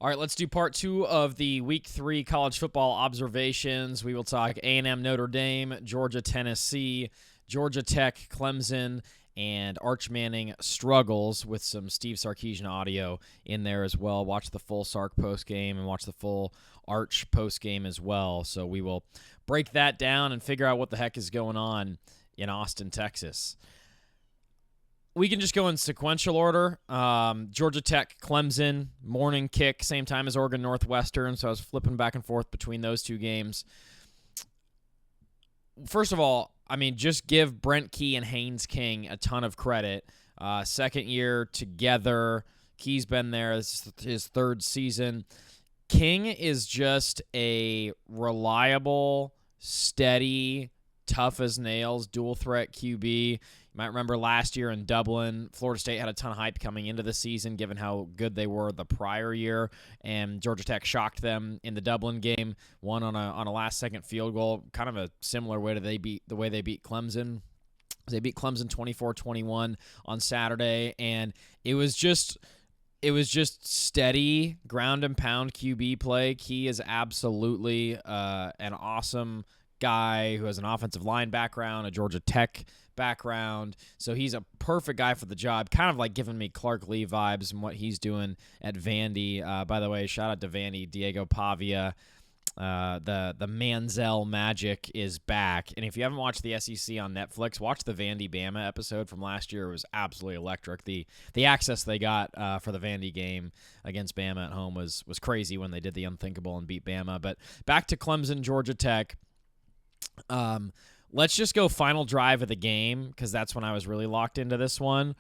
All right, let's do part 2 of the Week 3 college football observations. We will talk A&M, Notre Dame, Georgia, Tennessee, Georgia Tech, Clemson, and Arch Manning struggles with some Steve Sarkisian audio in there as well. Watch the full Sark postgame and watch the full Arch postgame as well. So we will break that down and figure out what the heck is going on in Austin, Texas. We can just go in sequential order. Georgia Tech, Clemson, morning kick, same time as Oregon Northwestern, so I was flipping back and forth between those two games. First of all, I mean, just give Brent Key and Haynes King a ton of credit. Second year together. Key's been there. This is his third season. King is just a reliable, steady, tough as nails, dual threat QB. You might remember last year in Dublin, Florida State had a ton of hype coming into the season given how good they were the prior year, and Georgia Tech shocked them in the Dublin game, won on a last-second field goal, kind of a similar way to the way they beat Clemson. They beat Clemson 24-21 on Saturday, and it was just steady ground and pound QB play. Key is absolutely an awesome guy who has an offensive line background, a Georgia Tech background, so he's a perfect guy for the job, kind of like giving me Clark Lee vibes and what he's doing at Vandy. By the way, shout out to Vandy, Diego Pavia. The Manziel magic is back, and if you haven't watched the SEC on Netflix, watch the Vandy Bama episode from last year. It was absolutely electric. The access they got for the Vandy game against Bama at home was crazy when they did the unthinkable and beat Bama. But back to Clemson, Georgia Tech. Let's just go final drive of the game because that's when I was really locked into this one.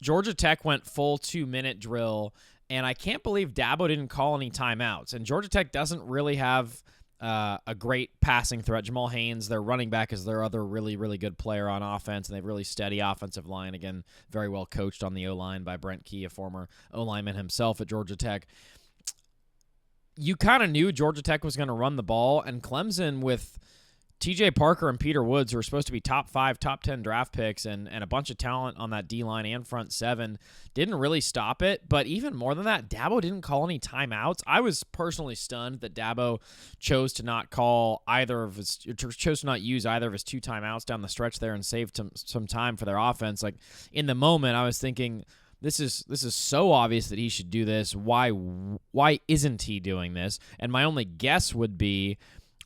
Georgia Tech went full 2-minute drill, and I can't believe Dabo didn't call any timeouts. And Georgia Tech doesn't really have a great passing threat. Jamal Haynes, their running back, is their other really, really good player on offense, and they have really steady offensive line. Again, very well coached on the O-line by Brent Key, a former O-lineman himself at Georgia Tech. You kind of knew Georgia Tech was going to run the ball, and Clemson with TJ Parker and Peter Woods, who are supposed to be top 5, top 10 draft picks, and a bunch of talent on that D-line and front seven, didn't really stop it. But even more than that, Dabo didn't call any timeouts. I was personally stunned that Dabo chose to not use either of his 2 timeouts down the stretch there and saved some time for their offense. Like, in the moment, I was thinking, This is so obvious that he should do this. Why isn't he doing this? And my only guess would be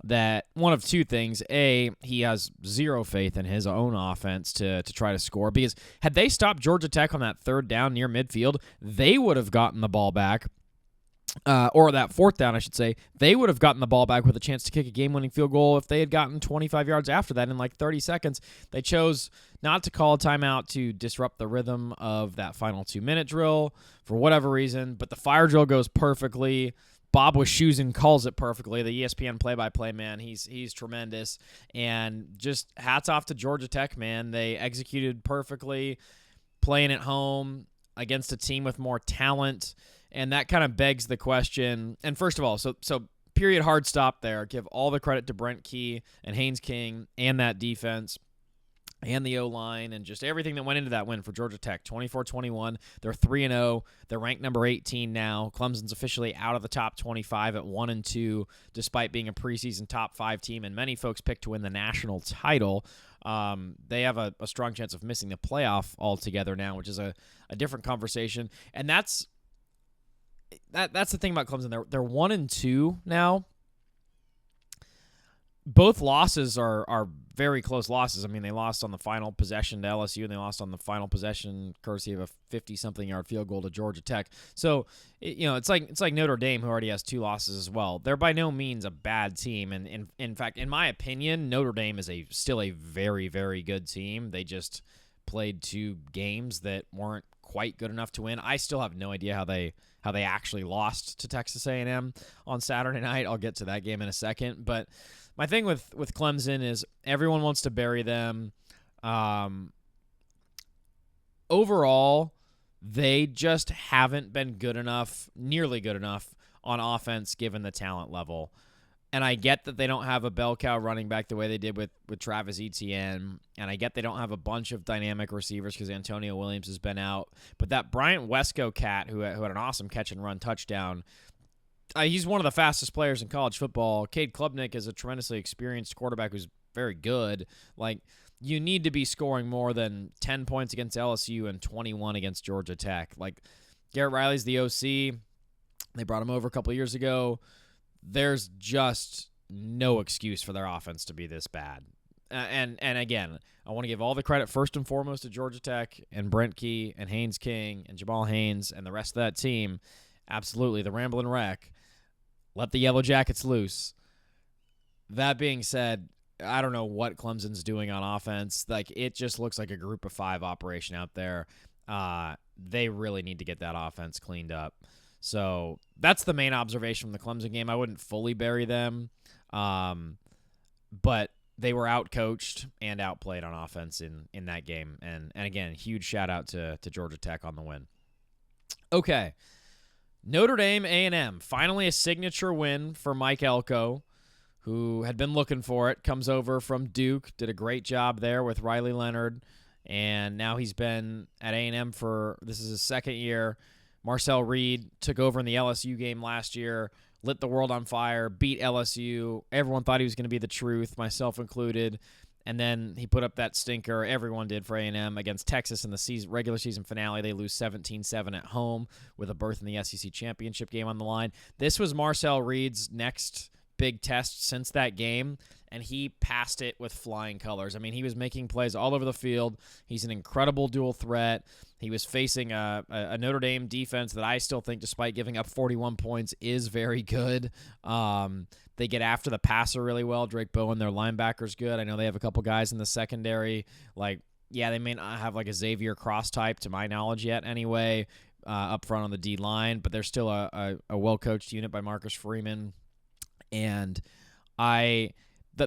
that one of 2 things. A, he has zero faith in his own offense to try to score, because had they stopped Georgia Tech on that 3rd down near midfield, they would have gotten the ball back. Or that 4th down, I should say, they would have gotten the ball back with a chance to kick a game-winning field goal if they had gotten 25 yards after that in like 30 seconds. They chose not to call a timeout to disrupt the rhythm of that final 2-minute drill for whatever reason, but the fire drill goes perfectly. Bob Wischusen calls it perfectly. The ESPN play-by-play man, he's tremendous. And just hats off to Georgia Tech, man. They executed perfectly, playing at home against a team with more talent. And that kind of begs the question. And first of all, so period, hard stop there. Give all the credit to Brent Key and Haynes King and that defense and the O-line and just everything that went into that win for Georgia Tech. 24-21. They're 3-0. They're ranked number 18 now. Clemson's officially out of the top 25 at 1-2, despite being a preseason top 5 team, and many folks picked to win the national title. They have a strong chance of missing the playoff altogether now, which is a different conversation. And that's the thing about Clemson. They're 1-2 now. Both losses are very close losses. I mean, they lost on the final possession to LSU, and they lost on the final possession courtesy of a 50-something yard field goal to Georgia Tech. So, it's like Notre Dame, who already has 2 losses as well. They're by no means a bad team, and in fact, in my opinion, Notre Dame is still a very, very good team. They just played 2 games that weren't quite good enough to win. I still have no idea how they actually lost to Texas A&M on Saturday night. I'll get to that game in a second, but my thing with Clemson is everyone wants to bury them. Overall, they just haven't been good enough, nearly good enough, on offense given the talent level. And I get that they don't have a bell cow running back the way they did with Travis Etienne. And I get they don't have a bunch of dynamic receivers because Antonio Williams has been out. But that Bryant Wesco cat, who had an awesome catch and run touchdown, he's one of the fastest players in college football. Cade Klubnik is a tremendously experienced quarterback who's very good. Like, you need to be scoring more than 10 points against LSU and 21 against Georgia Tech. Like, Garrett Riley's the OC. They brought him over a couple of years ago. There's just no excuse for their offense to be this bad. And again, I want to give all the credit first and foremost to Georgia Tech and Brent Key and Haynes King and Jamal Haynes and the rest of that team. Absolutely, the Ramblin' Wreck. Let the Yellow Jackets loose. That being said, I don't know what Clemson's doing on offense. Like, it just looks like a group of 5 operation out there. They really need to get that offense cleaned up. So that's the main observation from the Clemson game. I wouldn't fully bury them, but they were outcoached and outplayed on offense in that game. And again, huge shout out to Georgia Tech on the win. Okay, Notre Dame A&M, finally a signature win for Mike Elko, who had been looking for it, comes over from Duke, did a great job there with Riley Leonard, and now he's been at A&M this is his second year. Marcel Reed took over in the LSU game last year, lit the world on fire, beat LSU. Everyone thought he was going to be the truth, myself included. And then he put up that stinker. Everyone did for A&M against Texas in the regular season finale. They lose 17-7 at home with a berth in the SEC championship game on the line. This was Marcel Reed's next big test since that game, and he passed it with flying colors. I mean, he was making plays all over the field. He's an incredible dual threat. He was facing a Notre Dame defense that I still think, despite giving up 41 points, is very good. They get after the passer really well. Drake Bowen, their linebacker's good. I know they have a couple guys in the secondary. Like, yeah, they may not have like a Xavier Cross type, to my knowledge, yet anyway, up front on the D line, but they're still a well-coached unit by Marcus Freeman. And the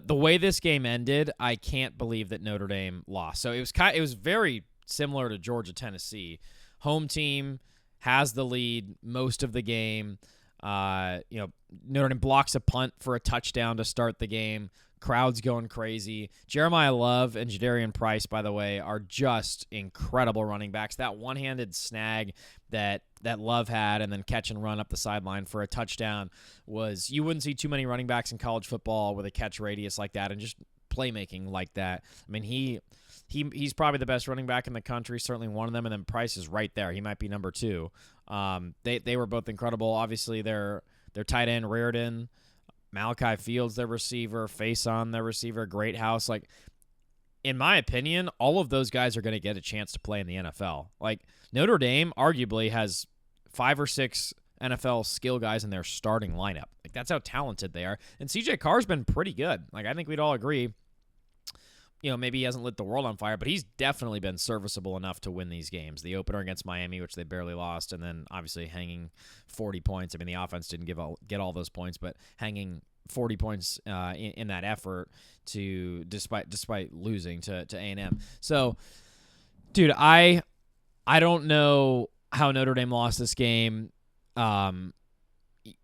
way this game ended, I can't believe that Notre Dame lost. So it was very similar to Georgia Tennessee. Home team has the lead most of the game. Notre Dame blocks a punt for a touchdown to start the game. Crowd's going crazy. Jeremiah Love and Jadarian Price, by the way, are just incredible running backs. That one-handed snag that Love had and then catch and run up the sideline for a touchdown was, you wouldn't see too many running backs in college football with a catch radius like that and just playmaking like that. I mean, he's probably the best running back in the country, certainly one of them, and then Price is right there. He might be number 2. They were both incredible. Obviously, their tight end, Reardon, Malachi Fields, their receiver, Faison, their receiver, Greathouse. Like, in my opinion, all of those guys are going to get a chance to play in the NFL. Like, Notre Dame arguably has 5 or 6 NFL skill guys in their starting lineup. Like, that's how talented they are. And CJ Carr's been pretty good. Like, I think we'd all agree. Maybe he hasn't lit the world on fire, but he's definitely been serviceable enough to win these games. The opener against Miami, which they barely lost, and then obviously hanging 40 points. I mean, the offense didn't get all those points, but hanging 40 points in that effort despite losing to A&M. So, dude, I don't know how Notre Dame lost this game.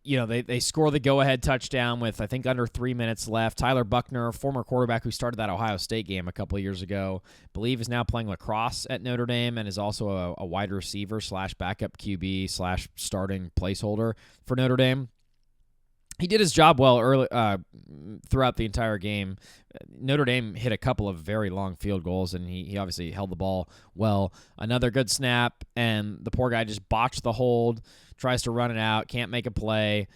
They score the go-ahead touchdown with, I think, under 3 minutes left. Tyler Buckner, former quarterback who started that Ohio State game a couple of years ago, believe is now playing lacrosse at Notre Dame and is also a wide receiver / backup QB / starting placeholder for Notre Dame. He did his job well early throughout the entire game. Notre Dame hit a couple of very long field goals, and he obviously held the ball well. Another good snap, and the poor guy just botched the hold, tries to run it out, can't make a play.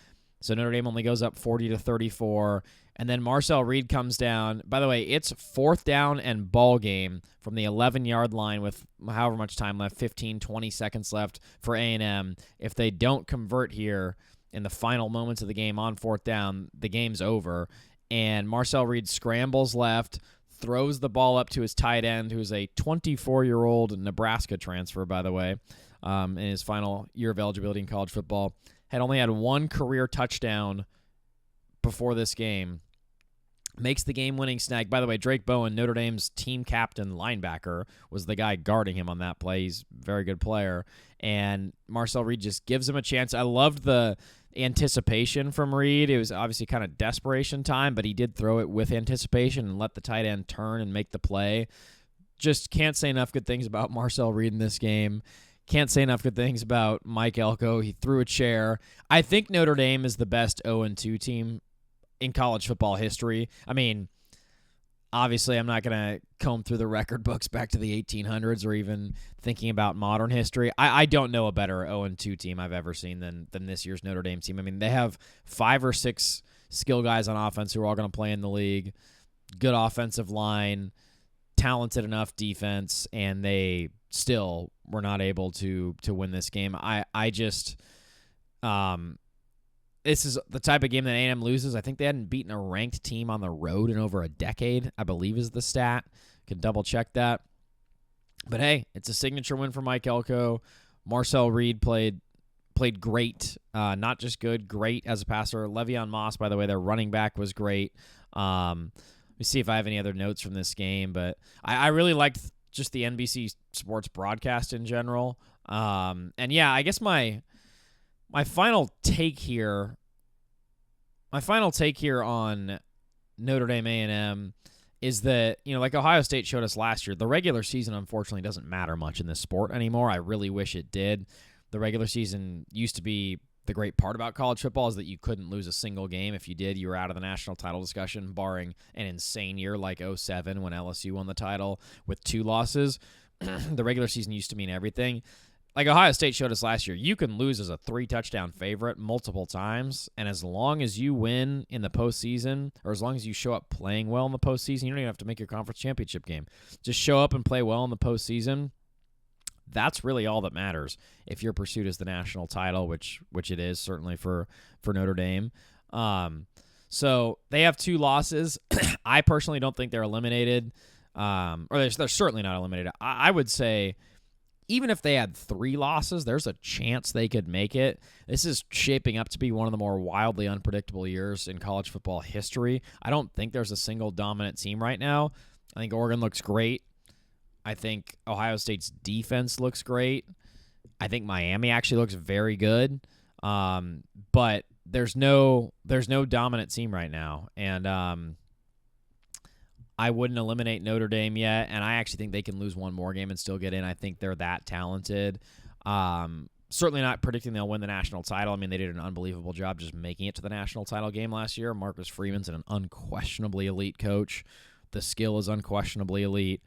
So Notre Dame only goes up 40-34. And then Marcel Reed comes down. By the way, it's 4th down and ball game from the 11-yard line with however much time left, 15, 20 seconds left for A&M. If they don't convert here in the final moments of the game on 4th down, the game's over. And Marcel Reed scrambles left, throws the ball up to his tight end, who's a 24-year-old Nebraska transfer, by the way, in his final year of eligibility in college football. Had only had 1 career touchdown before this game. Makes the game-winning snag. By the way, Drake Bowen, Notre Dame's team captain linebacker, was the guy guarding him on that play. He's a very good player. And Marcel Reed just gives him a chance. I loved anticipation from Reed. It was obviously kind of desperation time, but he did throw it with anticipation and let the tight end turn and make the play. Just can't say enough good things about Marcel Reed in this game. Can't say enough good things about Mike Elko. He threw a chair. I think Notre Dame is the best 0-2 team in college football history. I mean, obviously, I'm not going to comb through the record books back to the 1800s or even thinking about modern history. I don't know a better 0-2 team I've ever seen than this year's Notre Dame team. I mean, they have 5 or 6 skill guys on offense who are all going to play in the league, good offensive line, talented enough defense, and they still were not able to win this game. I just this is the type of game that A&M loses. I think they hadn't beaten a ranked team on the road in over a decade, I believe is the stat. Can double check that. But hey, it's a signature win for Mike Elko. Marcel Reed played great, not just good, great as a passer. Le'Veon Moss, by the way, their running back was great. Let me see if I have any other notes from this game, but I really liked just the NBC Sports broadcast in general. And yeah, I guess my final take here on Notre Dame A&M is that, like Ohio State showed us last year, the regular season unfortunately doesn't matter much in this sport anymore. I really wish it did. The regular season used to be the great part about college football, is that you couldn't lose a single game. If you did, you were out of the national title discussion, barring an insane year like 2007 when LSU won the title with 2 losses. The regular season used to mean everything. Like Ohio State showed us last year, you can lose as a 3-touchdown favorite multiple times, and as long as you win in the postseason, or as long as you show up playing well in the postseason, you don't even have to make your conference championship game. Just show up and play well in the postseason. That's really all that matters if your pursuit is the national title, which it is certainly for Notre Dame. So they have 2 losses. I personally don't think they're eliminated, or they're certainly not eliminated. I would say even if they had 3 losses, there's a chance they could make it. This is shaping up to be one of the more wildly unpredictable years in college football history. I don't think there's a single dominant team right now. I think Oregon looks great. I think Ohio State's defense looks great. I think Miami actually looks very good. But there's no dominant team right now. And I wouldn't eliminate Notre Dame yet, and I actually think they can lose one more game and still get in. I think they're that talented. Certainly not predicting they'll win the national title. I mean, they did an unbelievable job just making it to the national title game last year. Marcus Freeman's an unquestionably elite coach. The skill is unquestionably elite.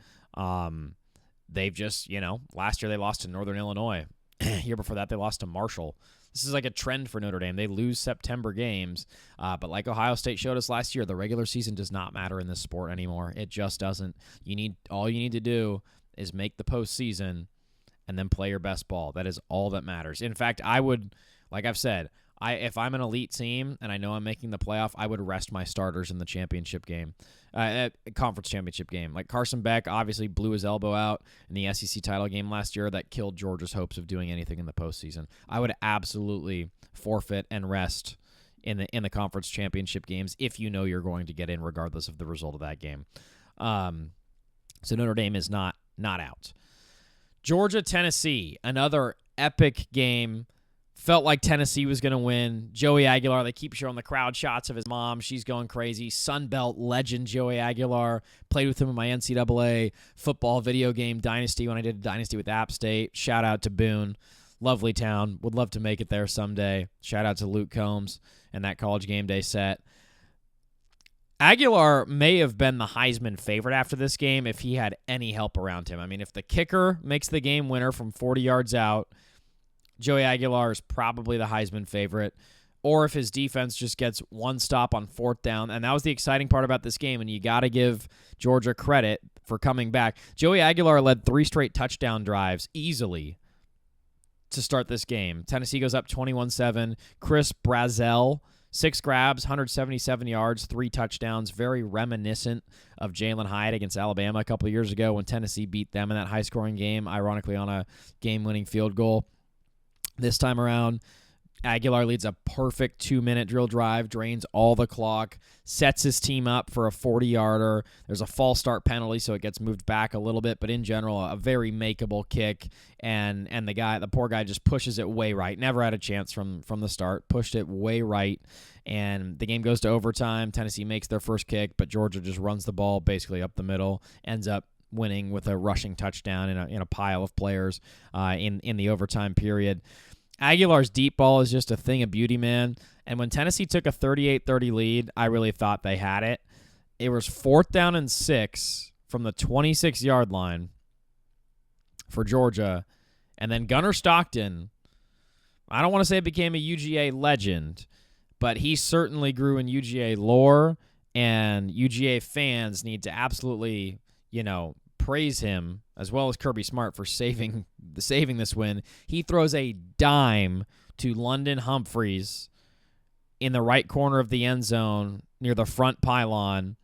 They've just, last year they lost to Northern Illinois. Year before that, they lost to Marshall. This is like a trend for Notre Dame. They lose September games, but like Ohio State showed us last year, the regular season does not matter in this sport anymore. It just doesn't. All you need to do is make the postseason and then play your best ball. That is all that matters. In fact, I would, like I've said, if I'm an elite team and I know I'm making the playoff, I would rest my starters in the championship game, conference championship game. Like Carson Beck obviously blew his elbow out in the SEC title game last year. That killed Georgia's hopes of doing anything in the postseason. I would absolutely forfeit and rest in the conference championship games if you know you're going to get in regardless of the result of that game. So Notre Dame is not out. Georgia, Tennessee, another epic game. Felt like Tennessee was going to win. Joey Aguilar, they keep showing the crowd shots of his mom. She's going crazy. Sunbelt legend Joey Aguilar. Played with him in my NCAA football video game Dynasty when I did a Dynasty with App State. Shout out to Boone. Lovely town. Would love to make it there someday. Shout out to Luke Combs and that College Game Day set. Aguilar may have been the Heisman favorite after this game if he had any help around him. I mean, if the kicker makes the game winner from 40 yards out, Joey Aguilar is probably the Heisman favorite, or if his defense just gets one stop on 4th down. And that was the exciting part about this game, and you got to give Georgia credit for coming back. Joey Aguilar led 3 straight touchdown drives easily to start this game. Tennessee goes up 21-7. Chris Brazzell, 6 grabs, 177 yards, 3 touchdowns. Very reminiscent of Jalen Hyatt against Alabama a couple of years ago when Tennessee beat them in that high-scoring game, ironically on a game-winning field goal. This time around, Aguilar leads a perfect 2-minute drill drive, drains all the clock, sets his team up for a 40-yarder. There's a false start penalty, so it gets moved back a little bit, but in general, a very makeable kick. And the poor guy just pushes it way right. Never had a chance from the start. Pushed it way right, and the game goes to overtime. Tennessee makes their first kick, but Georgia just runs the ball basically up the middle, ends up winning with a rushing touchdown in a pile of players in the overtime period. Aguilar's deep ball is just a thing of beauty, man. And when Tennessee took a 38-30 lead, I really thought they had it. It was 4th down and 6 from the 26-yard line for Georgia. And then Gunnar Stockton, I don't want to say became a UGA legend, but he certainly grew in UGA lore, and UGA fans need to absolutely, praise him, as well as Kirby Smart, for saving this win. He throws a dime to London Humphreys in the right corner of the end zone near the front pylon,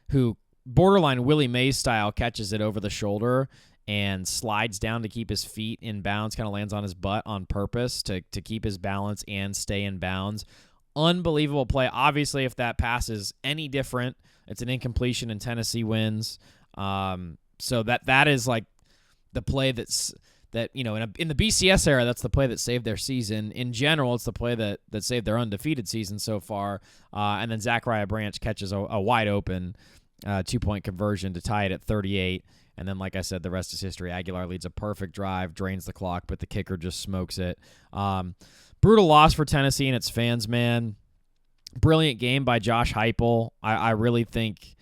who borderline Willie Mays style catches it over the shoulder and slides down to keep his feet in bounds, kind of lands on his butt on purpose to keep his balance and stay in bounds. Unbelievable play. Obviously, if that pass is any different, it's an incompletion and Tennessee wins. So that is like the play in the BCS era, that's the play that saved their season. In general, it's the play that saved their undefeated season so far. And then Zachariah Branch catches a wide open 2-point conversion to tie it at 38. And then, like I said, the rest is history. Aguilar leads a perfect drive, drains the clock, but the kicker just smokes it. Brutal loss for Tennessee and its fans, man. Brilliant game by Josh Heupel. I really think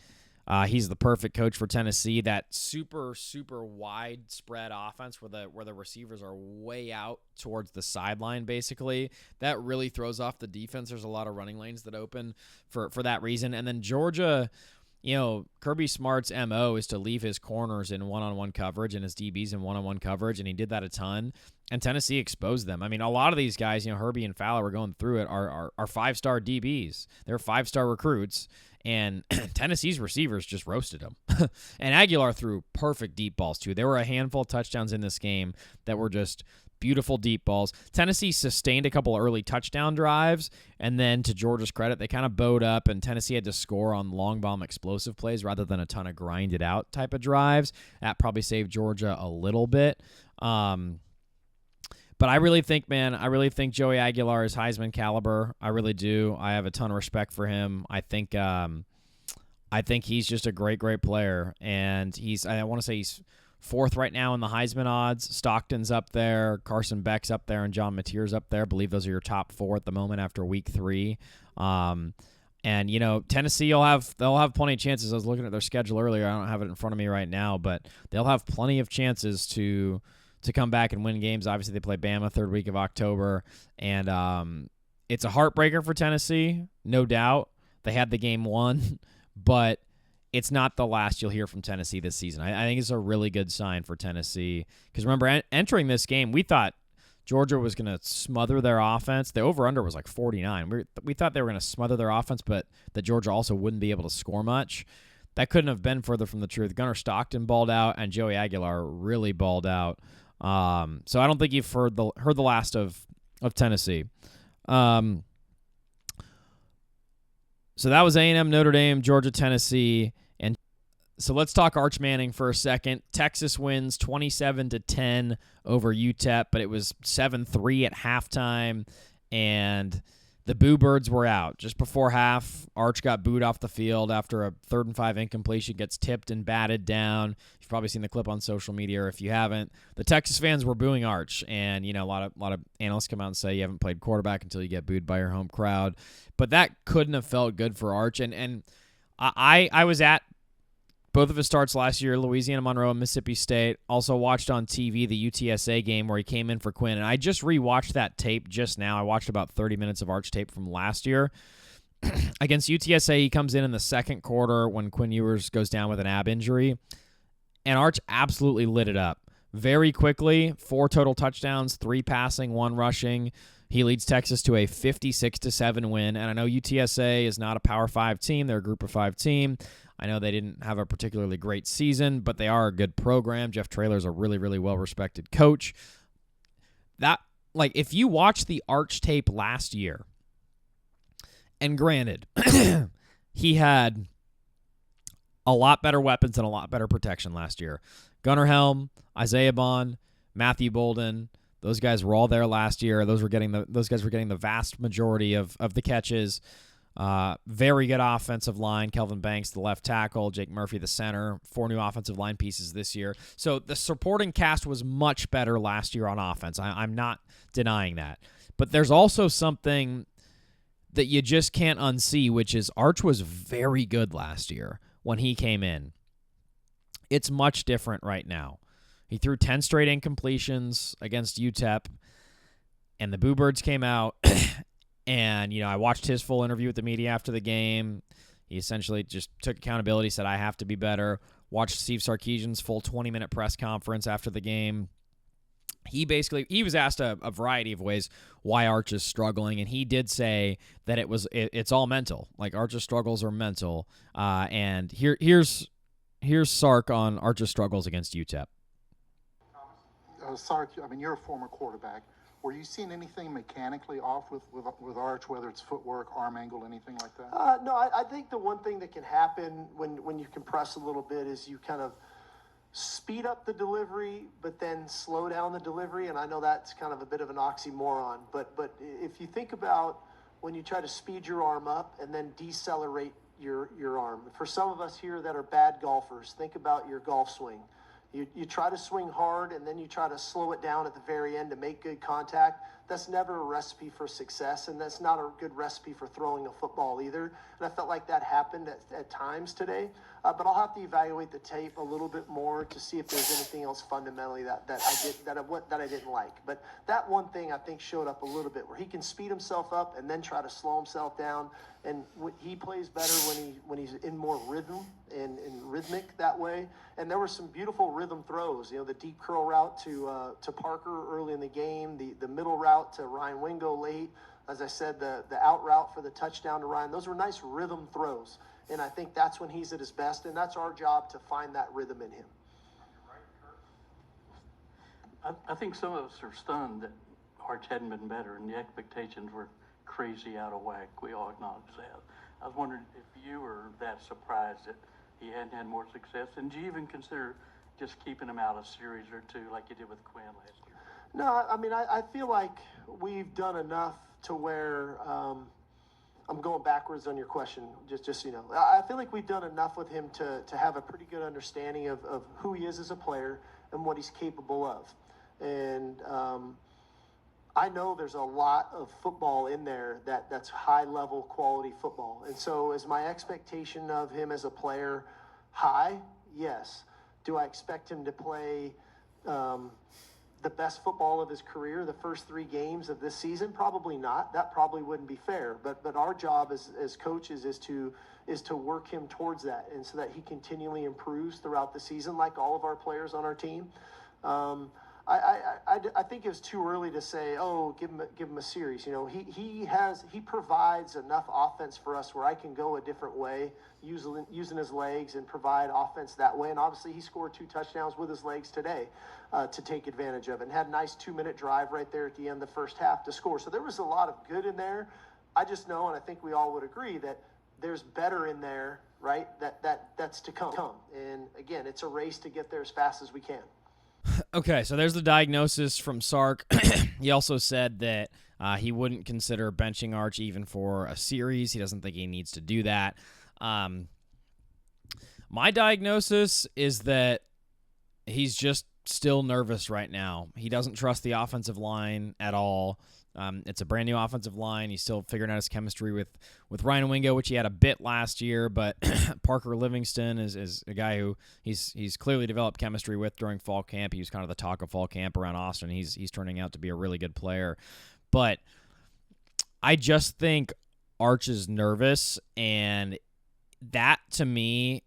he's the perfect coach for Tennessee. That super, super widespread offense where the receivers are way out towards the sideline, basically, that really throws off the defense. There's a lot of running lanes that open for that reason. And then Georgia, Kirby Smart's MO is to leave his corners in one-on-one coverage and his DBs in one-on-one coverage, and he did that a ton. And Tennessee exposed them. I mean, a lot of these guys, Herbie and Fowler were going through it, are 5-star DBs. They're 5-star recruits. And Tennessee's receivers just roasted them. And Aguilar threw perfect deep balls, too. There were a handful of touchdowns in this game that were just beautiful deep balls. Tennessee sustained a couple early touchdown drives, and then to Georgia's credit, they kind of bowed up, and Tennessee had to score on long bomb explosive plays rather than a ton of grinded out type of drives. That probably saved Georgia a little bit. But I really think Joey Aguilar is Heisman caliber. I really do. I have a ton of respect for him. I think he's just a great, great player. And I want to say he's 4th right now in the Heisman odds. Stockton's up there. Carson Beck's up there. And John Mateer's up there. I believe those are your top 4 at the moment after week 3. And, Tennessee they'll have plenty of chances. I was looking at their schedule earlier. I don't have it in front of me right now. But they'll have plenty of chances to come back and win games. Obviously, they play Bama 3rd week of October, and it's a heartbreaker for Tennessee, no doubt. They had the game won, but it's not the last you'll hear from Tennessee this season. I think it's a really good sign for Tennessee because, remember, entering this game, we thought Georgia was going to smother their offense. The over-under was like 49. We thought they were going to smother their offense, but that Georgia also wouldn't be able to score much. That couldn't have been further from the truth. Gunnar Stockton balled out, and Joey Aguilar really balled out. So I don't think you've heard the last of Tennessee. So that was A&M, Notre Dame, Georgia, Tennessee, and so let's talk Arch Manning for a second. Texas wins 27-10 over UTEP, but it was 7-3 at halftime, and the Boo Birds were out. Just before half, Arch got booed off the field after a 3rd and 5 incompletion, gets tipped and batted down. You've probably seen the clip on social media, or if you haven't, the Texas fans were booing Arch, and a lot of analysts come out and say you haven't played quarterback until you get booed by your home crowd. But that couldn't have felt good for Arch, and I was at both of his starts last year, Louisiana Monroe and Mississippi State. Also watched on TV the UTSA game where he came in for Quinn. And I just rewatched that tape just now. I watched about 30 minutes of Arch tape from last year. Against UTSA, he comes in the second quarter when Quinn Ewers goes down with an ab injury. And Arch absolutely lit it up. Very quickly, 4 total touchdowns, 3 passing, 1 rushing. He leads Texas to a 56-7 win. And I know UTSA is not a Power 5 team. They're a Group of 5 team. I know they didn't have a particularly great season, but they are a good program. Jeff Traylor's a really, really well-respected coach. like if you watch the Arch tape last year, and granted, he had a lot better weapons and a lot better protection last year. Gunnar Helm, Isaiah Bond, Matthew Bolden, those guys were all there last year. Those guys were getting the vast majority of the catches. Very good offensive line. Kelvin Banks, the left tackle. Jake Murphy, the center. 4 new offensive line pieces this year. So the supporting cast was much better last year on offense. I'm not denying that. But there's also something that you just can't unsee, which is Arch was very good last year when he came in. It's much different right now. He threw 10 straight incompletions against UTEP, and the Boo Birds came out. And, I watched his full interview with the media after the game. He essentially just took accountability, said, I have to be better. Watched Steve Sarkisian's full 20-minute press conference after the game. He was asked a variety of ways why Arch is struggling, and he did say that it's all mental. Like, Arch's struggles are mental. And here's Sark on Arch's struggles against UTEP. Sark, you're a former quarterback. Were you seeing anything mechanically off with Arch, whether it's footwork, arm angle, anything like that? No, I think the one thing that can happen when you compress a little bit is you kind of speed up the delivery, but then slow down the delivery. And I know that's kind of a bit of an oxymoron. But if you think about when you try to speed your arm up and then decelerate your arm. For some of us here that are bad golfers, think about your golf swing. You try to swing hard, and then you try to slow it down at the very end to make good contact. That's never a recipe for success, and that's not a good recipe for throwing a football either. And I felt like that happened at times today. But I'll have to evaluate the tape a little bit more to see if there's anything else fundamentally that I didn't like. But that one thing I think showed up a little bit, where he can speed himself up and then try to slow himself down. And he plays better when he's in more rhythm and rhythmic that way. And there were some beautiful rhythm throws. The deep curl route to Parker early in the game, the middle route to Ryan Wingo late. As I said, the out route for the touchdown to Ryan. Those were nice rhythm throws. And I think that's when he's at his best, and that's our job to find that rhythm in him. I think some of us are stunned that Arch hadn't been better, and the expectations were crazy out of whack. We all acknowledge that. I was wondering if you were that surprised that he hadn't had more success, and do you even consider just keeping him out a series or two like you did with Quinn last year? No, I feel like we've done enough to where I'm going backwards on your question, just so you know. I feel like we've done enough with him to have a pretty good understanding of who he is as a player and what he's capable of. And I know there's a lot of football in there that's high-level quality football. And so is my expectation of him as a player high? Yes. Do I expect him to play the best football of his career the first 3 games of this season? Probably not. That probably wouldn't be fair. But our job as coaches is to work him towards that, and so that he continually improves throughout the season, like all of our players on our team. I think it's too early to say, give him a series. He provides enough offense for us where I can go a different way, using his legs and provide offense that way. And obviously he scored 2 touchdowns with his legs today to take advantage of it, and had a nice 2-minute drive right there at the end of the first half to score. So there was a lot of good in there. I just know, and I think we all would agree, that there's better in there, right? That's to come. And again, it's a race to get there as fast as we can. Okay, so there's the diagnosis from Sark. He also said that he wouldn't consider benching Arch even for a series. He doesn't think he needs to do that. My diagnosis is that he's just still nervous right now. He doesn't trust the offensive line at all. It's a brand new offensive line. He's still figuring out his chemistry with Ryan Wingo, which he had a bit last year, but Parker Livingston is a guy who he's clearly developed chemistry with during fall camp. He was kind of the talk of fall camp around Austin. He's turning out to be a really good player. But I just think Arch is nervous, and that to me,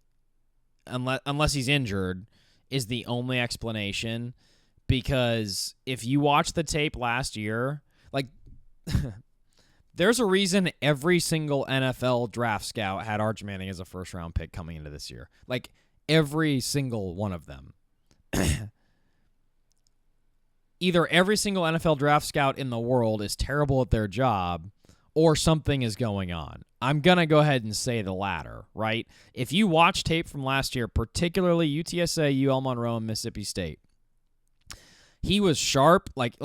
unless he's injured, is the only explanation. Because if you watch the tape last year, like, there's a reason every single NFL draft scout had Arch Manning as a first-round pick coming into this year. Like, every single one of them. either every single NFL draft scout in the world is terrible at their job or something is going on. I'm going to go ahead and say the latter, right? If you watch tape from last year, particularly UTSA, UL Monroe, and Mississippi State, he was sharp. Like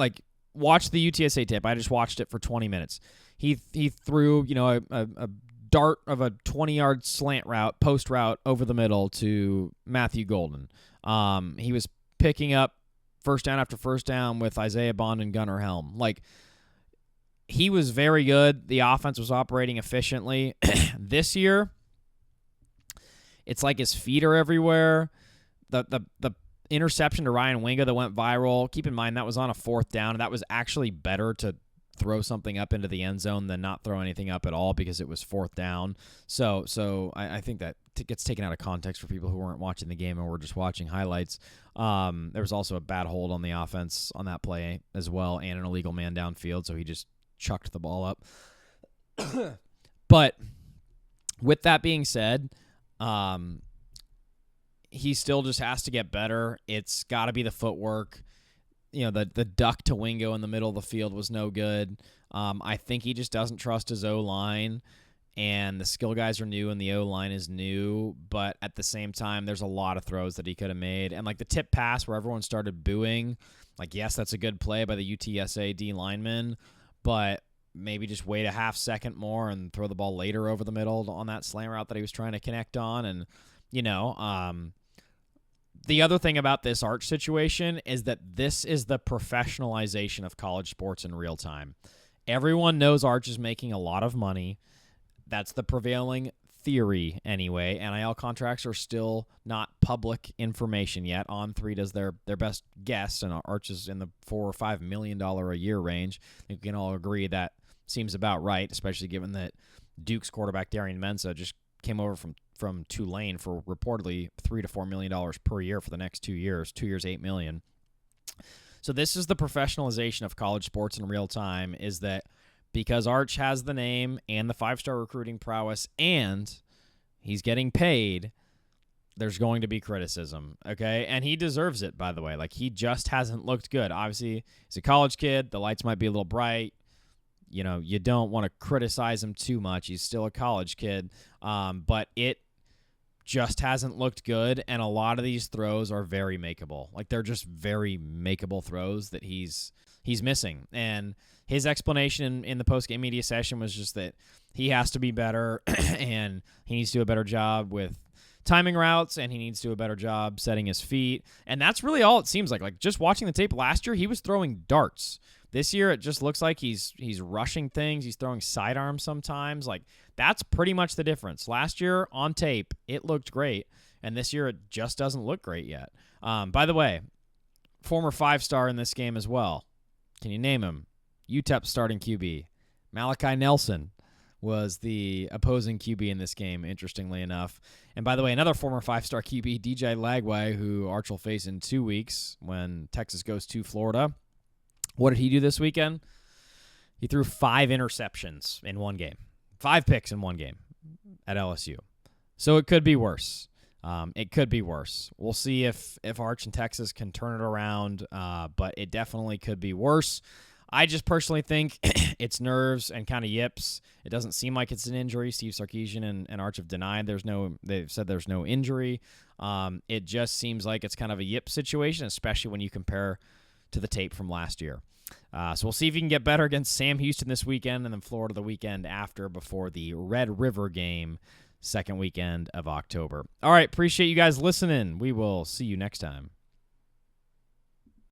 watch the UTSA tape. I just watched it for 20 minutes. He threw, a dart of a 20-yard slant route, post route over the middle to Matthew Golden. He was picking up first down after first down with Isaiah Bond and Gunnar Helm. Like, he was very good. The offense was operating efficiently. This year, it's like his feet are everywhere. The interception to Ryan Wingo that went viral, keep in mind that was on a 4th down, and that was actually better to throw something up into the end zone than not throw anything up at all because it was 4th down. So I think that gets taken out of context for people who weren't watching the game and were just watching highlights. There was also a bad hold on the offense on that play as well, and an illegal man downfield, so he just chucked the ball up. But with that being said, he still just has to get better. It's got to be the footwork. The duck to Wingo in the middle of the field was no good. I think he just doesn't trust his O-line, and the skill guys are new and the O-line is new, but at the same time, there's a lot of throws that he could have made. And like the tip pass where everyone started booing, like, yes, that's a good play by the UTSA D lineman, but maybe just wait a half second more and throw the ball later over the middle on that slant route that he was trying to connect on. And, the other thing about this Arch situation is that this is the professionalization of college sports in real time. Everyone knows Arch is making a lot of money. That's the prevailing theory anyway. NIL contracts are still not public information yet. On3 does their best guess, and Arch is in the $4 or $5 million a year range. I think we can all agree that seems about right, especially given that Duke's quarterback Darian Mensah just came over from Tulane for reportedly $3 to $4 million per year for the next 2 years. 2 years, $8 million. So this is the professionalization of college sports in real time, is that because Arch has the name and the 5-star recruiting prowess and he's getting paid, there's going to be criticism, okay? And he deserves it, by the way. Like, he just hasn't looked good. Obviously, he's a college kid. The lights might be a little bright. You don't want to criticize him too much. He's still a college kid. But it just hasn't looked good, and a lot of these throws are very makeable. Like, they're just very makeable throws that he's missing. And his explanation in the post-game media session was just that he has to be better, and he needs to do a better job with timing routes, and he needs to do a better job setting his feet. And that's really all it seems like. Like, just watching the tape last year, he was throwing darts. This year, it just looks like he's rushing things. He's throwing sidearms sometimes. Like, that's pretty much the difference. Last year, on tape, it looked great, and this year, it just doesn't look great yet. By the way, former 5-star in this game as well. Can you name him? UTEP starting QB. Malachi Nelson was the opposing QB in this game, interestingly enough. And by the way, another former 5-star QB, DJ Lagway, who Arch will face in 2 weeks when Texas goes to Florida. What did he do this weekend? He threw 5 interceptions in one game. 5 picks in one game at LSU. So it could be worse. It could be worse. We'll see if Arch and Texas can turn it around, but it definitely could be worse. I just personally think it's nerves and kind of yips. It doesn't seem like it's an injury. Steve Sarkisian and Arch have denied they've said there's no injury. It just seems like it's kind of a yip situation, especially when you compare to the tape from last year. So we'll see if he can get better against Sam Houston this weekend and then Florida the weekend after before the Red River game, second weekend of October. All right, appreciate you guys listening. We will see you next time.